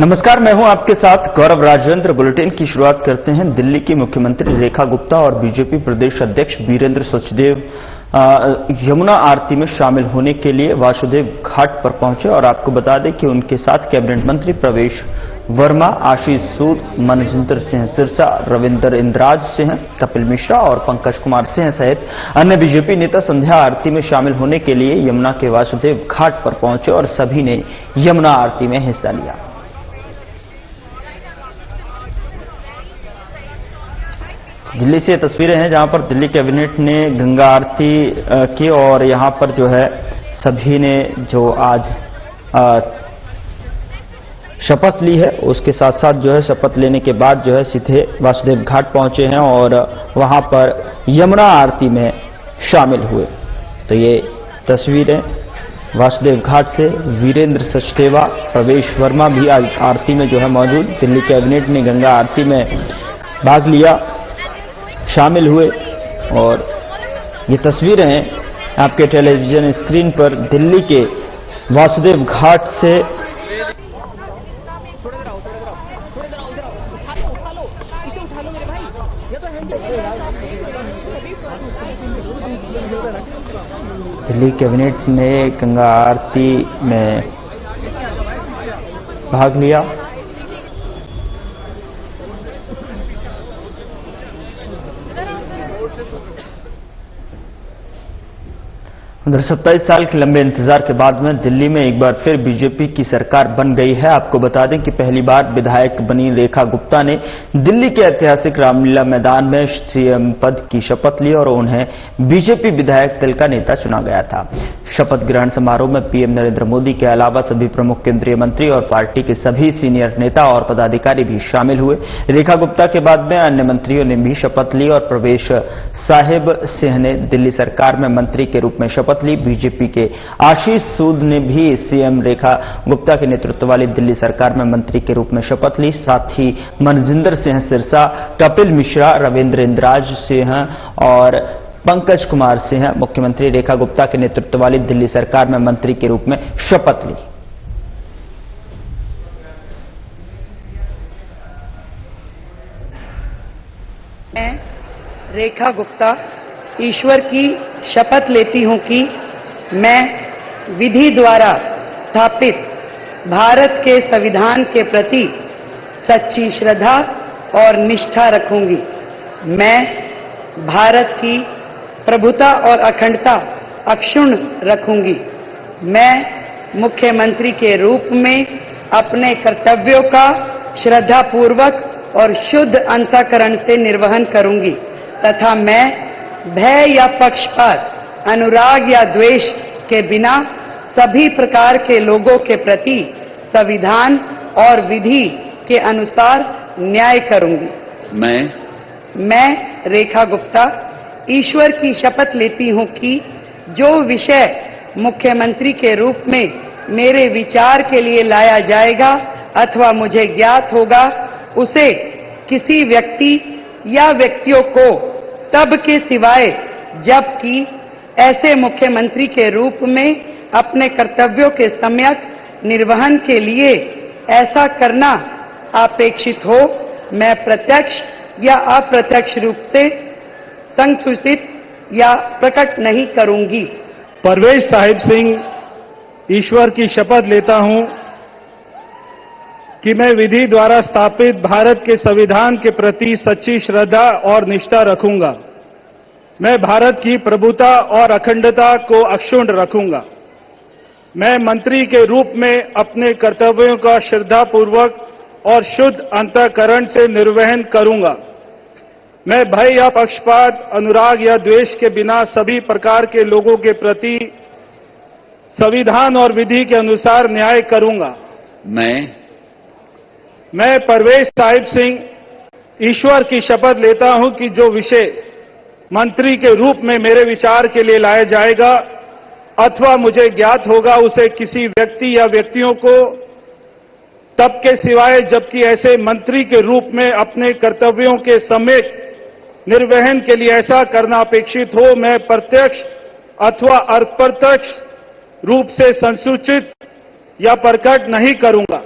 नमस्कार, मैं हूं आपके साथ गौरव राजेंद्र। बुलेटिन की शुरुआत करते हैं। दिल्ली की मुख्यमंत्री रेखा गुप्ता और बीजेपी प्रदेश अध्यक्ष वीरेंद्र सचदेव यमुना आरती में शामिल होने के लिए वासुदेव घाट पर पहुंचे और आपको बता दें कि उनके साथ कैबिनेट मंत्री प्रवेश वर्मा, आशीष सूद, मनजिंदर सिंह सिरसा, रविंद्र इंद्राज सिंह, कपिल मिश्रा और पंकज कुमार सिंह सहित अन्य बीजेपी नेता संध्या आरती में शामिल होने के लिए यमुना के वासुदेव घाट पर पहुंचे और सभी ने यमुना आरती में हिस्सा लिया। दिल्ली से तस्वीरें हैं जहां पर दिल्ली कैबिनेट ने गंगा आरती की और यहां पर जो है सभी ने जो आज शपथ ली है, उसके साथ साथ जो है शपथ लेने के बाद जो है सीधे वासुदेव घाट पहुंचे हैं और वहां पर यमुना आरती में शामिल हुए। तो ये तस्वीरें वासुदेव घाट से वीरेंद्र सचदेवा, प्रवेश वर्मा भी आज आरती में जो है मौजूद। दिल्ली कैबिनेट ने गंगा आरती में भाग लिया, शामिल हुए और ये तस्वीरें हैं आपके टेलीविजन स्क्रीन पर दिल्ली के वासुदेव घाट से। दिल्ली कैबिनेट ने गंगा आरती में भाग लिया। उधर 27 साल के लंबे इंतजार के बाद में दिल्ली में एक बार फिर बीजेपी की सरकार बन गई है। आपको बता दें कि पहली बार विधायक बनी रेखा गुप्ता ने दिल्ली के ऐतिहासिक रामलीला मैदान में सीएम पद की शपथ ली और उन्हें बीजेपी विधायक दल का नेता चुना गया था। शपथ ग्रहण समारोह में पीएम नरेंद्र मोदी के अलावा सभी प्रमुख केंद्रीय मंत्री और पार्टी के सभी सीनियर नेता और पदाधिकारी भी शामिल हुए। रेखा गुप्ता के बाद में अन्य मंत्रियों ने भी शपथ ली और प्रवेश साहिब सिंह ने दिल्ली सरकार में मंत्री के रूप में शपथ ली। बीजेपी के आशीष सूद ने भी सीएम रेखा गुप्ता के नेतृत्व वाली दिल्ली सरकार में मंत्री के रूप में शपथ ली। साथ ही मनजिंदर सिंह सिरसा, कपिल मिश्रा, रविंद्र इंद्राज सिंह और पंकज कुमार सिंह मुख्यमंत्री रेखा गुप्ता के नेतृत्व वाली दिल्ली सरकार में मंत्री के रूप में शपथ ली। मैं रेखा गुप्ता ईश्वर की शपथ लेती हूं कि मैं विधि द्वारा स्थापित भारत के संविधान के प्रति सच्ची श्रद्धा और निष्ठा रखूंगी। मैं भारत की प्रभुता और अखंडता अक्षुण्ण रखूंगी। मैं मुख्यमंत्री के रूप में अपने कर्तव्यों का श्रद्धापूर्वक और शुद्ध अंतःकरण से निर्वहन करूंगी तथा मैं भय या पक्षपात, अनुराग या द्वेष के बिना सभी प्रकार के लोगों के प्रति संविधान और विधि के अनुसार न्याय करूंगी। मैं रेखा गुप्ता ईश्वर की शपथ लेती हूं कि जो विषय मुख्यमंत्री के रूप में मेरे विचार के लिए लाया जाएगा अथवा मुझे ज्ञात होगा, उसे किसी व्यक्ति या व्यक्तियों को तब के सिवाय जबकि ऐसे मुख्यमंत्री के रूप में अपने कर्तव्यों के सम्यक निर्वहन के लिए ऐसा करना अपेक्षित हो, मैं प्रत्यक्ष या अप्रत्यक्ष रूप से संसूचित या प्रकट नहीं करूंगी। प्रवेश साहिब सिंह ईश्वर की शपथ लेता हूं कि मैं विधि द्वारा स्थापित भारत के संविधान के प्रति सच्ची श्रद्धा और निष्ठा रखूंगा। मैं भारत की प्रभुता और अखंडता को अक्षुण्ण रखूंगा। मैं मंत्री के रूप में अपने कर्तव्यों का श्रद्धापूर्वक और शुद्ध अंतःकरण से निर्वहन करूंगा। मैं भय या पक्षपात, अनुराग या द्वेष के बिना सभी प्रकार के लोगों के प्रति संविधान और विधि के अनुसार न्याय करूंगा। मैं प्रवेश साहिब सिंह ईश्वर की शपथ लेता हूं कि जो विषय मंत्री के रूप में मेरे विचार के लिए लाया जाएगा अथवा मुझे ज्ञात होगा, उसे किसी व्यक्ति या व्यक्तियों को तब के सिवाय जबकि ऐसे मंत्री के रूप में अपने कर्तव्यों के सम्यक निर्वहन के लिए ऐसा करना अपेक्षित हो, मैं प्रत्यक्ष अथवा अप्रत्यक्ष रूप से संसूचित या प्रकट नहीं करूंगा।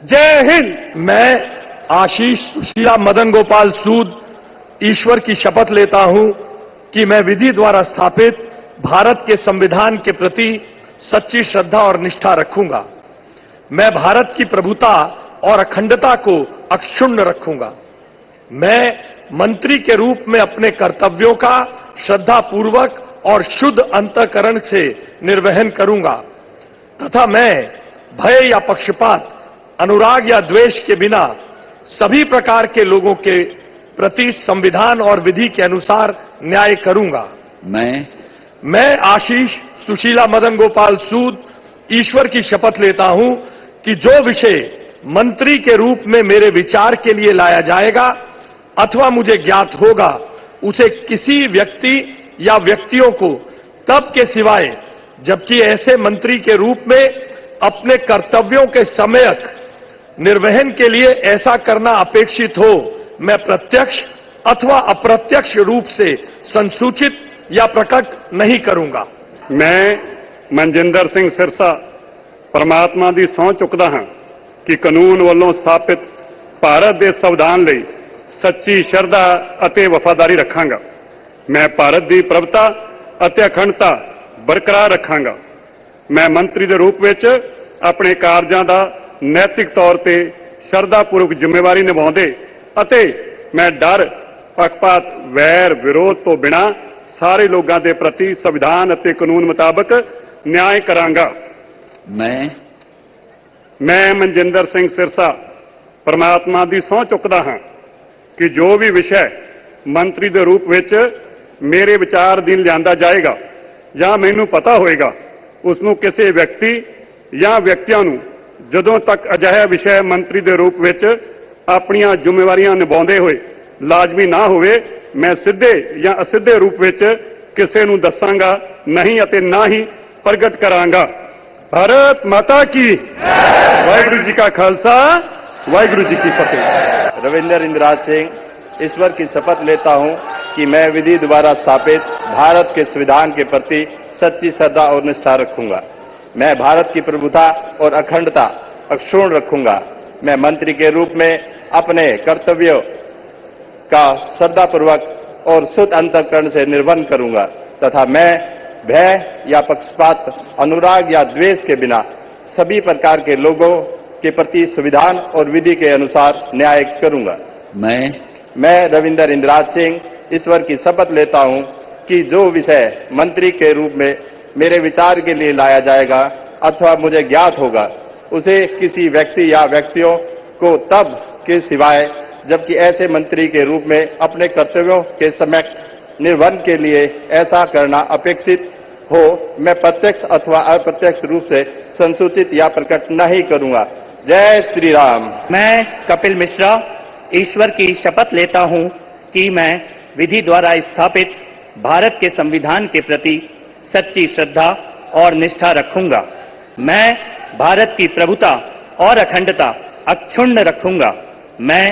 जय हिंद। मैं आशीष सुशीला मदन गोपाल सूद ईश्वर की शपथ लेता हूं कि मैं विधि द्वारा स्थापित भारत के संविधान के प्रति सच्ची श्रद्धा और निष्ठा रखूंगा। मैं भारत की प्रभुता और अखंडता को अक्षुण्ण रखूंगा। मैं मंत्री के रूप में अपने कर्तव्यों का श्रद्धापूर्वक और शुद्ध अंतःकरण से निर्वहन करूंगा तथा मैं भय या पक्षपात, अनुराग या द्वेष के बिना सभी प्रकार के लोगों के प्रति संविधान और विधि के अनुसार न्याय करूंगा। मैं आशीष सुशीला मदन गोपाल सूद ईश्वर की शपथ लेता हूं कि जो विषय मंत्री के रूप में मेरे विचार के लिए लाया जाएगा अथवा मुझे ज्ञात होगा, उसे किसी व्यक्ति या व्यक्तियों को तब के सिवाय जबकि ऐसे मंत्री के रूप में अपने कर्तव्यों के सम्यक निर्वहन के लिए ऐसा करना अपेक्षित हो, मैं प्रत्यक्ष अथवा अप्रत्यक्ष रूप से संसूचित या प्रकट नहीं करूंगा। मैं मनजिंदर सिंह सिरसा परमात्मा ਦੀ ਸਹੁੰ ਚੁੱਕਦਾ ਹਾਂ ਕਿ ਕਾਨੂੰਨ ਵੱਲੋਂ ਸਥਾਪਿਤ ਭਾਰਤ ਦੇ ਸੰਵਿਧਾਨ ਲਈ ਸੱਚੀ ਸ਼ਰਧਾ ਅਤੇ ਵਫਾਦਾਰੀ ਰੱਖਾਂਗਾ। ਮੈਂ ਭਾਰਤ ਦੀ ਪ੍ਰਭੁਤਾ ਅਤੇ ਅਖੰਡਤਾ ਬਰਕਰਾਰ ਰੱਖਾਂਗਾ। ਮੈਂ ਮੰਤਰੀ ਦੇ ਰੂਪ ਵਿੱਚ ਆਪਣੇ ਕਾਰਜਾਂ ਦਾ ਨੈਤਿਕ ਤੌਰ ਤੇ ਸ਼ਰਧਾਪੂਰਵਕ ਜ਼ਿੰਮੇਵਾਰੀ ਨਿਭਾਉਂਦੇ ਅਤੇ ਮੈਂ ਡਰ, ਪੱਖਪਾਤ, ਵੈਰ, ਵਿਰੋਧ ਤੋਂ ਬਿਨਾਂ ਸਾਰੇ ਲੋਕਾਂ ਦੇ ਪ੍ਰਤੀ ਸੰਵਿਧਾਨ ਅਤੇ ਕਾਨੂੰਨ ਮੁਤਾਬਕ ਨਿਆਂ ਕਰਾਂਗਾ। ਮੈਂ ਮਨਜਿੰਦਰ ਸਿੰਘ ਸਿਰਸਾ ਪਰਮਾਤਮਾ ਦੀ ਸਹੁੰ ਚੁੱਕਦਾ ਹਾਂ ਕਿ ਜੋ ਵੀ ਵਿਸ਼ਾ ਮੰਤਰੀ ਦੇ ਰੂਪ ਵਿੱਚ ਮੇਰੇ ਵਿਚਾਰ ਅਧੀਨ ਲਿਆਂਦਾ ਜਾਏਗਾ ਜਾਂ ਮੈਨੂੰ ਪਤਾ ਹੋਏਗਾ, ਉਸ ਨੂੰ ਕਿਸੇ ਵਿਅਕਤੀ ਜਾਂ ਵਿਅਕਤੀਆਂ ਨੂੰ ਜਦੋਂ ਤੱਕ ਅਜਿਹਾ ਵਿਸ਼ਾ ਮੰਤਰੀ ਦੇ ਰੂਪ ਵਿੱਚ ਆਪਣੀਆਂ ਜ਼ਿੰਮੇਵਾਰੀਆਂ ਨਿਭਾਉਂਦੇ ਹੋਏ ਲਾਜ਼ਮੀ ਨਾ ਹੋਵੇ, ਮੈਂ ਸਿੱਧੇ ਜਾਂ ਅਸਿੱਧੇ ਰੂਪ ਵਿੱਚ ਕਿਸੇ ਨੂੰ ਦੱਸਾਂਗਾ ਨਹੀਂ ਅਤੇ ਨਾ ਹੀ ਪ੍ਰਗਟ ਕਰਾਂਗਾ। भारत माता की वाहिगुरु जी का खालसा, वाहिगुरु जी की फतेह। रविंदर इंद्राज सिंह ईश्वर की शपथ लेता हूं कि मैं विधि द्वारा स्थापित भारत के संविधान के प्रति सच्ची श्रद्धा और निष्ठा रखूंगा। मैं भारत की प्रभुता और अखंडता अक्षुण्ण रखूंगा। मैं मंत्री के रूप में अपने कर्तव्यों का श्रद्धापूर्वक और शुद्ध अंतःकरण से निर्वहन करूंगा तथा मैं भय या पक्षपात, अनुराग या द्वेष के बिना सभी प्रकार के लोगों के प्रति संविधान और विधि के अनुसार न्याय करूंगा। मैं रविंदर इंद्राज सिंह ईश्वर की शपथ लेता हूं कि जो विषय मंत्री के रूप में मेरे विचार के लिए लाया जाएगा अथवा मुझे ज्ञात होगा, उसे किसी व्यक्ति या व्यक्तियों को तब के सिवाय जबकि ऐसे मंत्री के रूप में अपने कर्तव्यों के सम्यक निर्वहन के लिए ऐसा करना अपेक्षित हो, मैं प्रत्यक्ष अथवा अप्रत्यक्ष रूप से संसूचित या प्रकट नहीं करूंगा। जय श्री राम। मैं कपिल मिश्रा ईश्वर की शपथ लेता हूं कि मैं विधि द्वारा स्थापित भारत के संविधान के प्रति सच्ची श्रद्धा और निष्ठा रखूंगा। मैं भारत की प्रभुता और अखंडता अक्षुण्ण रखूंगा। मैं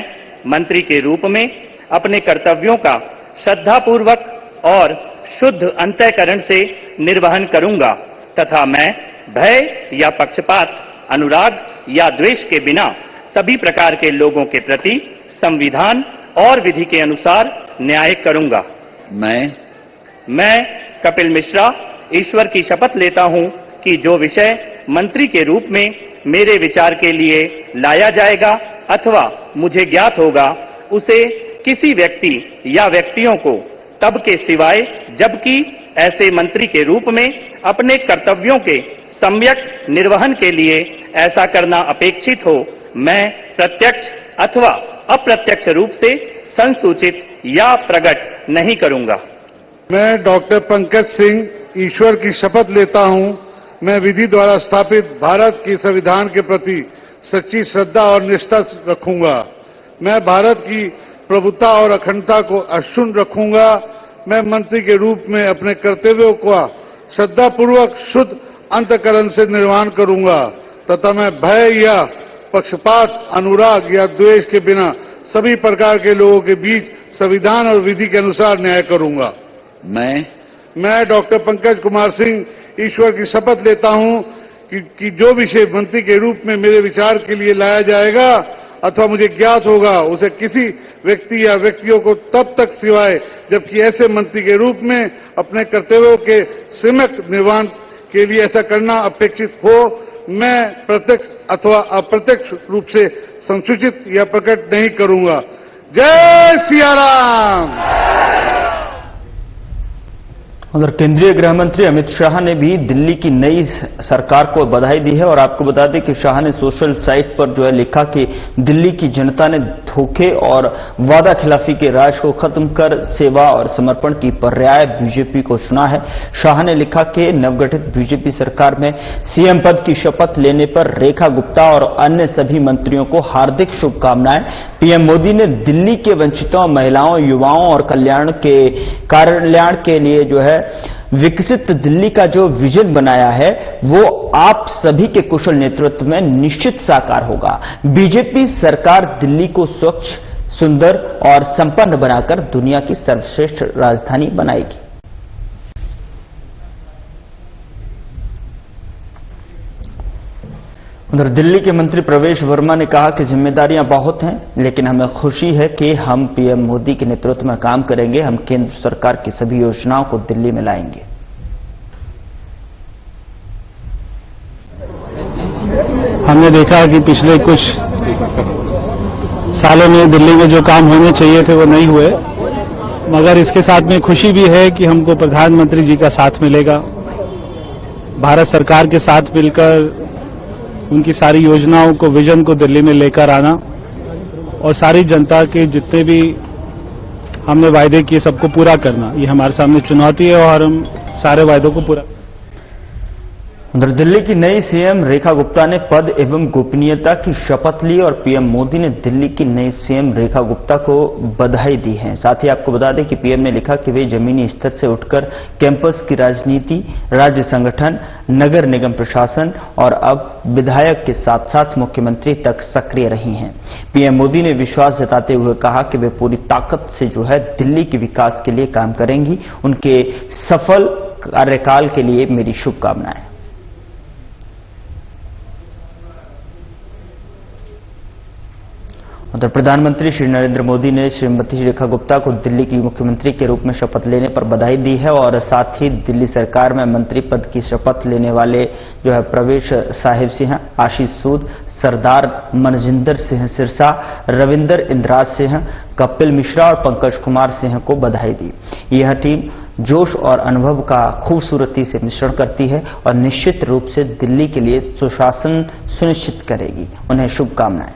मंत्री के रूप में अपने कर्तव्यों का श्रद्धापूर्वक और शुद्ध अंतःकरण से निर्वहन करूंगा तथा मैं भय या पक्षपात, अनुराग या द्वेष के बिना सभी प्रकार के लोगों के प्रति संविधान और विधि के अनुसार न्याय करूंगा। मैं कपिल मिश्रा ईश्वर की शपथ लेता हूं कि जो विषय मंत्री के रूप में मेरे विचार के लिए लाया जाएगा अथवा मुझे ज्ञात होगा, उसे किसी व्यक्ति या व्यक्तियों को तब के सिवाय जबकि ऐसे मंत्री के रूप में अपने कर्तव्यों के सम्यक निर्वहन के लिए ऐसा करना अपेक्षित हो, मैं प्रत्यक्ष अथवा अप्रत्यक्ष रूप से संसूचित या प्रकट नहीं करूंगा। मैं डॉक्टर पंकज सिंह ईश्वर की शपथ लेता हूं, मैं विधि द्वारा स्थापित भारत के संविधान के प्रति सच्ची श्रद्धा और निष्ठा रखूंगा। मैं भारत की प्रभुता और अखंडता को अक्षुण्ण रखूंगा। मैं मंत्री के रूप में अपने कर्तव्यों का श्रद्धापूर्वक शुद्ध अंतःकरण से निर्वहन करूंगा तथा मैं भय या पक्षपात, अनुराग या द्वेष के बिना सभी प्रकार के लोगों के बीच संविधान और विधि के अनुसार न्याय करूंगा। मैं डॉक्टर पंकज कुमार सिंह ईश्वर की शपथ लेता हूं कि जो विषय मंत्री के रूप में मेरे विचार के लिए लाया जाएगा अथवा मुझे ज्ञात होगा, उसे किसी व्यक्ति या व्यक्तियों को तब तक सिवाय जबकि ऐसे मंत्री के रूप में अपने कर्तव्यों के सम्यक निर्वहन के लिए ऐसा करना अपेक्षित हो, मैं प्रत्यक्ष अथवा अप्रत्यक्ष रूप से संसूचित या प्रकट नहीं करूंगा। जय सिया राम। उधर केंद्रीय गृह मंत्री अमित शाह ने भी दिल्ली की नई सरकार को बधाई दी है और आपको बता दें कि शाह ने सोशल साइट पर जो है लिखा कि दिल्ली की जनता ने धोखे और वादा खिलाफी के राज को खत्म कर सेवा और समर्पण की पर्याय बीजेपी को चुना है। शाह ने लिखा कि नवगठित बीजेपी सरकार में सीएम पद की शपथ लेने पर रेखा गुप्ता और अन्य सभी मंत्रियों को हार्दिक शुभकामनाएं। पीएम मोदी ने दिल्ली के वंचितों, महिलाओं, युवाओं और कल्याण के लिए जो है विकसित दिल्ली का जो विजन बनाया है वो आप सभी के कुशल नेतृत्व में निश्चित साकार होगा। बीजेपी सरकार दिल्ली को स्वच्छ, सुंदर और संपन्न बनाकर दुनिया की सर्वश्रेष्ठ राजधानी बनाएगी। उधर दिल्ली के मंत्री प्रवेश वर्मा ने कहा कि जिम्मेदारियां बहुत हैं, लेकिन हमें खुशी है कि हम पीएम मोदी के नेतृत्व में काम करेंगे। हम केंद्र सरकार की सभी योजनाओं को दिल्ली में लाएंगे। हमने देखा कि पिछले कुछ सालों में दिल्ली में जो काम होने चाहिए थे वो नहीं हुए, मगर इसके साथ में खुशी भी है कि हमको प्रधानमंत्री जी का साथ मिलेगा। भारत सरकार के साथ मिलकर उनकी सारी योजनाओं को, विजन को दिल्ली में लेकर आना और सारी जनता के जितने भी हमने वायदे किए सबको पूरा करना, ये हमारे सामने चुनौती है और हम सारे वायदों को पूरा। उधर दिल्ली की नई सीएम रेखा गुप्ता ने पद एवं गोपनीयता की शपथ ली और पीएम मोदी ने दिल्ली की नई सीएम रेखा गुप्ता को बधाई दी है। साथ ही आपको बता दें कि पीएम ने लिखा कि वे जमीनी स्तर से उठकर कैंपस की राजनीति, राज्य संगठन, नगर निगम प्रशासन और अब विधायक के साथ साथ मुख्यमंत्री तक सक्रिय रही हैं। पीएम मोदी ने विश्वास जताते हुए कहा कि वे पूरी ताकत से जो है दिल्ली के विकास के लिए काम करेंगी। उनके सफल कार्यकाल के लिए मेरी शुभकामनाएं। उधर प्रधानमंत्री श्री नरेंद्र मोदी ने श्रीमती रेखा गुप्ता को दिल्ली की मुख्यमंत्री के रूप में शपथ लेने पर बधाई दी है और साथ ही दिल्ली सरकार में मंत्री पद की शपथ लेने वाले जो है प्रवेश साहिब सिंह, आशीष सूद, सरदार मनजिंदर सिंह सिरसा, रविंदर इंद्राज सिंह, कपिल मिश्रा और पंकज कुमार सिंह को बधाई दी। यह टीम जोश और अनुभव का खूबसूरती से मिश्रण करती है और निश्चित रूप से दिल्ली के लिए सुशासन सुनिश्चित करेगी। उन्हें शुभकामनाएं।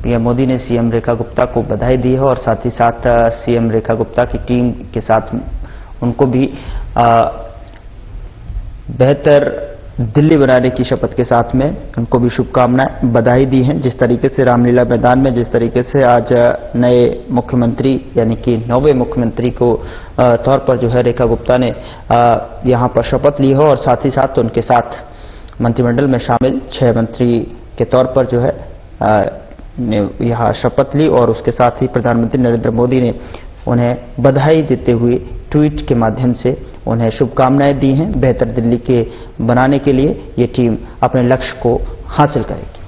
पीएम मोदी ने सीएम रेखा गुप्ता को बधाई दी है और साथ ही साथ सीएम रेखा गुप्ता की टीम के साथ उनको भी बेहतर दिल्ली बनाने की शपथ के साथ में उनको भी शुभकामनाएं, बधाई दी हैं। जिस तरीके से रामलीला मैदान में जिस तरीके से आज नए मुख्यमंत्री यानी कि 9वें मुख्यमंत्री को तौर पर जो है रेखा गुप्ता ने यहां पर शपथ ली है और साथ ही साथ उनके साथ मंत्रिमंडल में शामिल 6 मंत्री के तौर पर जो है ने यहां शपथ ली और उसके साथ ही प्रधानमंत्री नरेंद्र मोदी ने उन्हें बधाई देते हुए ट्वीट के माध्यम से उन्हें शुभकामनाएं दी हैं। बेहतर दिल्ली के बनाने के लिए ये टीम अपने लक्ष्य को हासिल करेगी।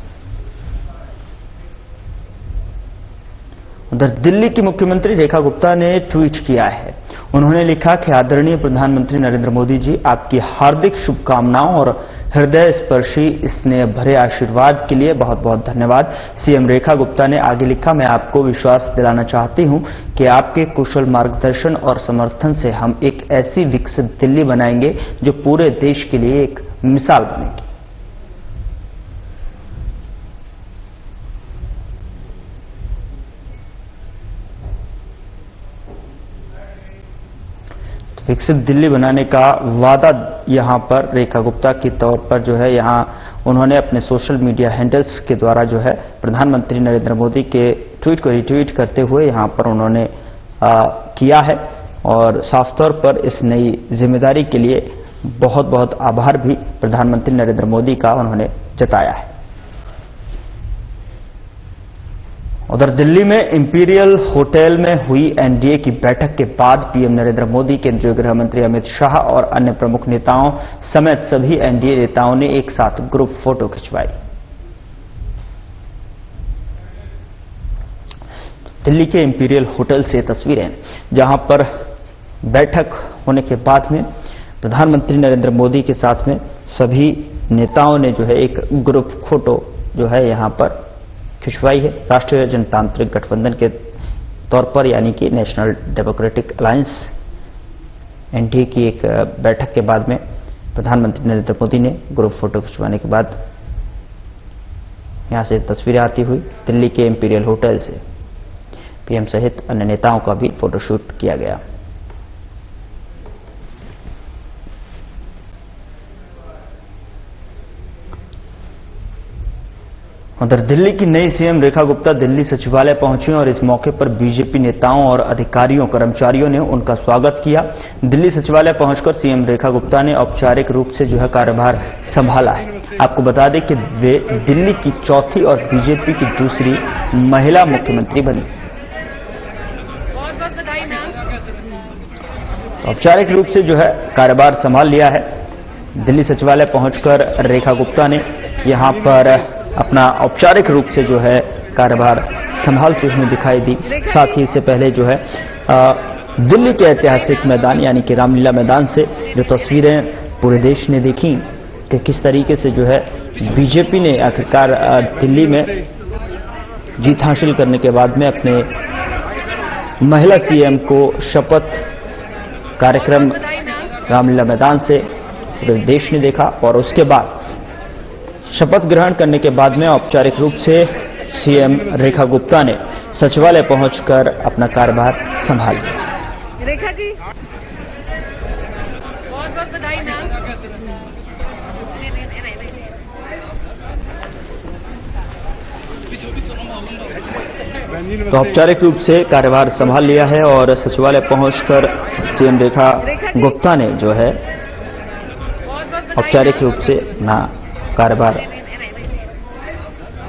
उधर दिल्ली की मुख्यमंत्री रेखा गुप्ता ने ट्वीट किया है। उन्होंने लिखा कि आदरणीय प्रधानमंत्री नरेंद्र मोदी जी, आपकी हार्दिक शुभकामनाओं और हृदय स्पर्शी स्नेह भरे आशीर्वाद के लिए बहुत बहुत धन्यवाद। सीएम रेखा गुप्ता ने आगे लिखा, मैं आपको विश्वास दिलाना चाहती हूं कि आपके कुशल मार्गदर्शन और समर्थन से हम एक ऐसी विकसित दिल्ली बनाएंगे जो पूरे देश के लिए एक मिसाल बनेगी। विकसित दिल्ली बनाने का वादा यहां पर रेखा गुप्ता के तौर पर जो है यहां उन्होंने अपने सोशल मीडिया हैंडल्स के द्वारा जो है प्रधानमंत्री नरेंद्र मोदी के ट्वीट को रिट्वीट करते हुए यहां पर उन्होंने किया है और साफ तौर पर इस नई जिम्मेदारी के लिए बहुत बहुत आभार भी प्रधानमंत्री नरेंद्र मोदी का उन्होंने जताया है। उधर दिल्ली में इंपीरियल होटल में हुई एनडीए की बैठक के बाद पीएम नरेंद्र मोदी, केंद्रीय गृह मंत्री अमित शाह और अन्य प्रमुख नेताओं समेत सभी एनडीए नेताओं ने एक साथ ग्रुप फोटो खिंचवाई। दिल्ली के इंपीरियल होटल से तस्वीरें, जहां पर बैठक होने के बाद में प्रधानमंत्री नरेंद्र मोदी के साथ में सभी नेताओं ने जो है एक ग्रुप फोटो जो है यहां पर खिंचवाई है। राष्ट्रीय जनतांत्रिक गठबंधन के तौर पर यानी कि नेशनल डेमोक्रेटिक अलायंस एनडीए की एक बैठक के बाद में प्रधानमंत्री नरेंद्र मोदी ने ग्रुप फोटो खिंचवाने के बाद यहां से तस्वीरें आती हुई दिल्ली के इंपीरियल होटल से पीएम सहित अन्य नेताओं का भी फोटोशूट किया गया। उधर दिल्ली की नई सीएम रेखा गुप्ता दिल्ली सचिवालय पहुंची और इस मौके पर बीजेपी नेताओं और अधिकारियों कर्मचारियों ने उनका स्वागत किया। दिल्ली सचिवालय पहुंचकर सीएम रेखा गुप्ता ने औपचारिक रूप से जो है कार्यभार संभाला है। आपको बता दें कि वे दिल्ली की चौथी और बीजेपी की दूसरी महिला मुख्यमंत्री बनी। औपचारिक रूप से जो है कार्यभार संभाल लिया है। दिल्ली सचिवालय पहुंचकर रेखा गुप्ता ने यहां पर अपना औपचारिक रूप से जो है कार्यभार संभालते हुए दिखाई दी। साथ ही इससे पहले जो है दिल्ली के ऐतिहासिक मैदान यानी कि रामलीला मैदान से जो तस्वीरें पूरे देश ने देखी कि किस तरीके से जो है बीजेपी ने आखिरकार दिल्ली में जीत हासिल करने के बाद में अपने महिला सीएम को शपथ कार्यक्रम रामलीला मैदान से पूरे देश ने देखा और उसके बाद शपथ ग्रहण करने के बाद में औपचारिक रूप से सीएम रेखा गुप्ता ने सचिवालय पहुंचकर अपना कार्यभार संभाल लिया। रेखा जी बहुत बहुत बधाई मैम। तो औपचारिक रूप से कार्यभार संभाल लिया है और सचिवालय पहुंचकर सीएम रेखा गुप्ता ने जो है औपचारिक रूप से अपना कार्यभार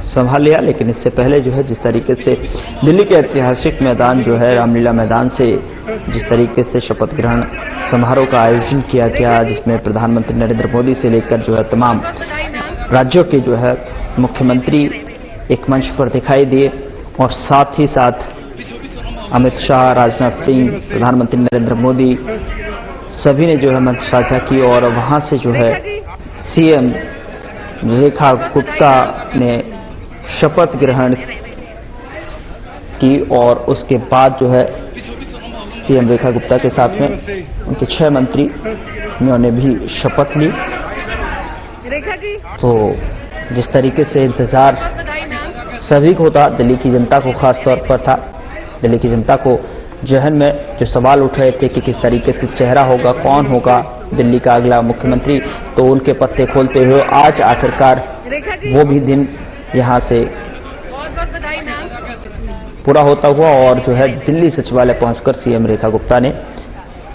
संभाल लिया। लेकिन इससे पहले जो है जिस तरीके से दिल्ली के ऐतिहासिक मैदान जो है रामलीला मैदान से जिस तरीके से शपथ ग्रहण समारोह का आयोजन किया गया, जिसमें प्रधानमंत्री नरेंद्र मोदी से लेकर जो है तमाम राज्यों के जो है मुख्यमंत्री एक मंच पर दिखाई दिए और साथ ही साथ अमित शाह, राजनाथ सिंह, प्रधानमंत्री नरेंद्र मोदी सभी ने जो है मंच साझा की और वहां से जो है सीएम रेखा गुप्ता ने शपथ ग्रहण की और उसके बाद जो है सीएम रेखा गुप्ता के साथ में उनके 6 मंत्रियों ने भी शपथ ली। तो जिस तरीके से इंतजार सभी को था, दिल्ली की जनता को खास तौर पर था, दिल्ली की जनता को जहन में जो सवाल उठ रहे थे कि किस तरीके से चेहरा होगा, कौन होगा दिल्ली का अगला मुख्यमंत्री, तो उनके पत्ते खोलते हुए आज आखिरकार वो भी दिन यहां से पूरा होता हुआ और जो है दिल्ली सचिवालय पहुंचकर सीएम रेखा गुप्ता ने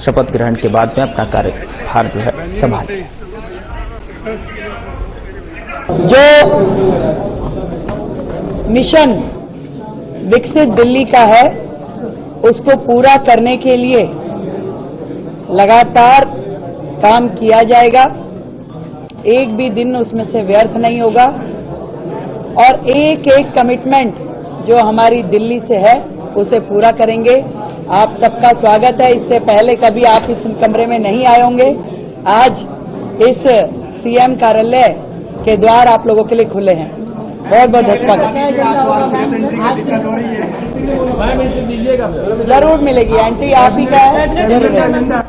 शपथ ग्रहण के बाद में अपना कार्यभार जो है संभाला। जो मिशन विकसित दिल्ली का है उसको पूरा करने के लिए लगातार काम किया जाएगा। एक भी दिन उसमें से व्यर्थ नहीं होगा और एक एक कमिटमेंट जो हमारी दिल्ली से है उसे पूरा करेंगे। आप सबका स्वागत है। इससे पहले कभी आप इस कमरे में नहीं आए होंगे। आज इस सीएम कार्यालय के द्वार आप लोगों के लिए खुले हैं। बहुत बहुत स्वागत। जरूर मिलेगी आंटी, आप ही का है, जरूर।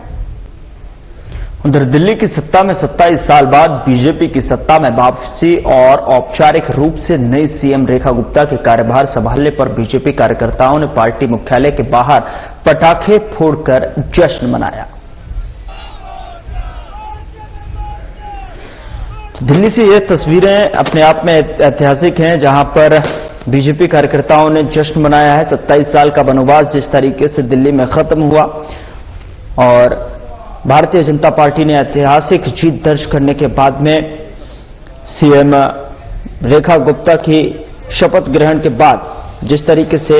उधर दिल्ली की सत्ता में 27 साल बाद बीजेपी की सत्ता में वापसी और औपचारिक रूप से नई सीएम रेखा गुप्ता के कार्यभार संभालने पर बीजेपी कार्यकर्ताओं ने पार्टी मुख्यालय के बाहर पटाखे फोड़कर जश्न मनाया। दिल्ली से ये तस्वीरें अपने आप में ऐतिहासिक हैं, जहां पर बीजेपी कार्यकर्ताओं ने जश्न मनाया है। 27 साल का वनवास जिस तरीके से दिल्ली में खत्म हुआ और भारतीय जनता पार्टी ने ऐतिहासिक जीत दर्ज करने के बाद में सीएम रेखा गुप्ता की शपथ ग्रहण के बाद जिस तरीके से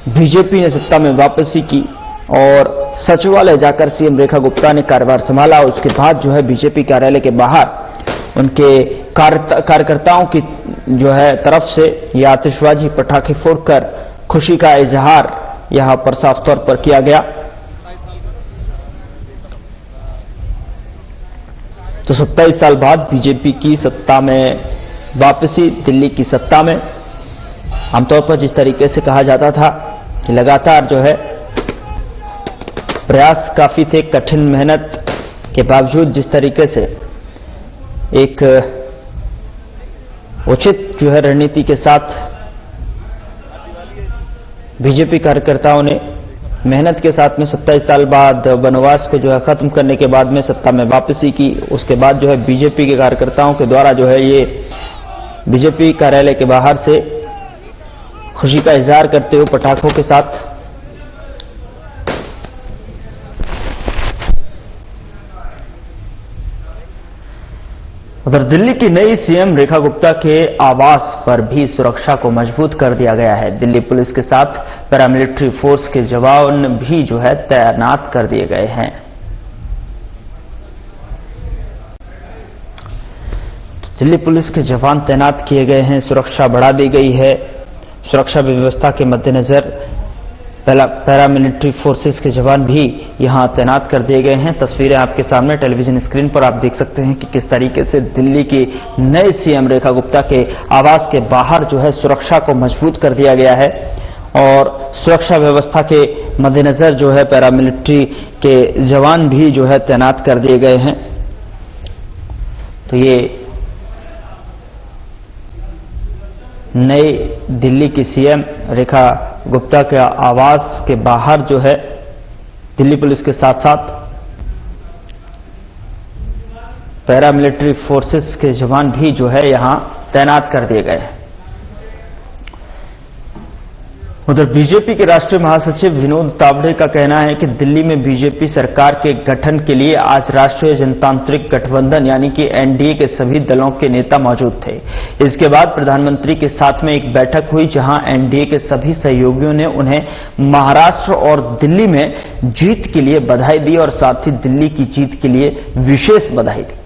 बीजेपी ने सत्ता में वापसी की और सचिवालय जाकर सीएम रेखा गुप्ता ने कार्यभार संभाला, उसके बाद जो है बीजेपी कार्यालय के बाहर उनके कार्यकर्ताओं की जो है तरफ से ये आतिशबाजी पटाखे फोड़कर खुशी का इजहार यहां पर साफ तौर पर किया गया। तो 27 साल बाद बीजेपी की सत्ता में वापसी, दिल्ली की सत्ता में आमतौर पर जिस तरीके से कहा जाता था कि लगातार जो है प्रयास काफी थे, कठिन मेहनत के बावजूद जिस तरीके से एक उचित जो है रणनीति के साथ बीजेपी कार्यकर्ताओं ने मेहनत के साथ में 27 साल बाद वनवास को जो है खत्म करने के बाद में सत्ता में वापसी की, उसके बाद जो है बीजेपी के कार्यकर्ताओं के द्वारा जो है ये बीजेपी कार्यालय के बाहर से खुशी का इजहार करते हुए पटाखों के साथ उधर दिल्ली की नई सीएम रेखा गुप्ता के आवास पर भी सुरक्षा को मजबूत कर दिया गया है। दिल्ली पुलिस के साथ पैरामिलिट्री फोर्स के जवान भी जो है तैनात कर दिए गए हैं। दिल्ली पुलिस के जवान तैनात किए गए हैं, सुरक्षा बढ़ा दी गई है। सुरक्षा व्यवस्था के मद्देनजर पैरामिलिट्री फोर्सेस के जवान भी यहां तैनात कर दिए गए हैं। तस्वीरें आपके सामने टेलीविजन स्क्रीन पर आप देख सकते हैं कि किस तरीके से दिल्ली की नए सीएम रेखा गुप्ता के आवास के बाहर जो है सुरक्षा को मजबूत कर दिया गया है और सुरक्षा व्यवस्था के मद्देनजर जो है पैरामिलिट्री के जवान भी जो है तैनात कर दिए गए हैं। तो ये नई दिल्ली की सीएम रेखा गुप्ता के आवास के बाहर जो है दिल्ली पुलिस के साथ साथ पैरामिलिट्री फोर्सेस के जवान भी जो है यहां तैनात कर दिए गए हैं। उधर बीजेपी के राष्ट्रीय महासचिव विनोद तावड़े का कहना है कि दिल्ली में बीजेपी सरकार के गठन के लिए आज राष्ट्रीय जनतांत्रिक गठबंधन यानी कि एनडीए के सभी दलों के नेता मौजूद थे। इसके बाद प्रधानमंत्री के साथ में एक बैठक हुई जहां एनडीए के सभी सहयोगियों ने उन्हें महाराष्ट्र और दिल्ली में जीत के लिए बधाई दी और साथ ही दिल्ली की जीत के लिए विशेष बधाई दी।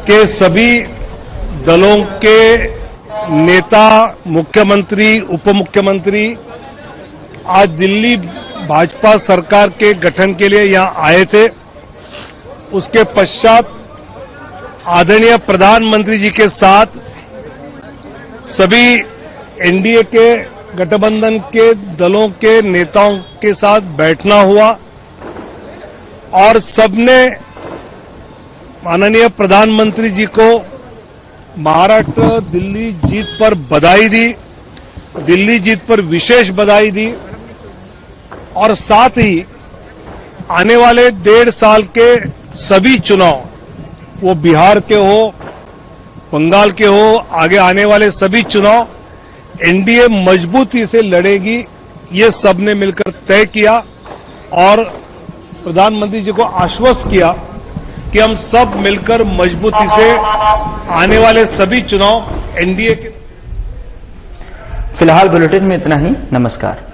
के सभी दलों के नेता, मुख्यमंत्री, उप मुख्यमंत्री आज दिल्ली भाजपा सरकार के गठन के लिए यहां आए थे। उसके पश्चात आदरणीय प्रधानमंत्री जी के साथ सभी एनडीए के गठबंधन के दलों के नेताओं के साथ बैठना हुआ और सबने माननीय प्रधानमंत्री जी को महाराष्ट्र दिल्ली जीत पर बधाई दी, दिल्ली जीत पर विशेष बधाई दी और साथ ही आने वाले 1.5 साल के सभी चुनाव, वो बिहार के हो, बंगाल के हो, आगे आने वाले सभी चुनाव एनडीए मजबूती से लड़ेगी, ये सबने मिलकर तय किया और प्रधानमंत्री जी को आश्वस्त किया कि हम सब मिलकर मजबूती से आने वाले सभी चुनाव एनडीए के। फिलहाल बुलेटिन में इतना ही। नमस्कार।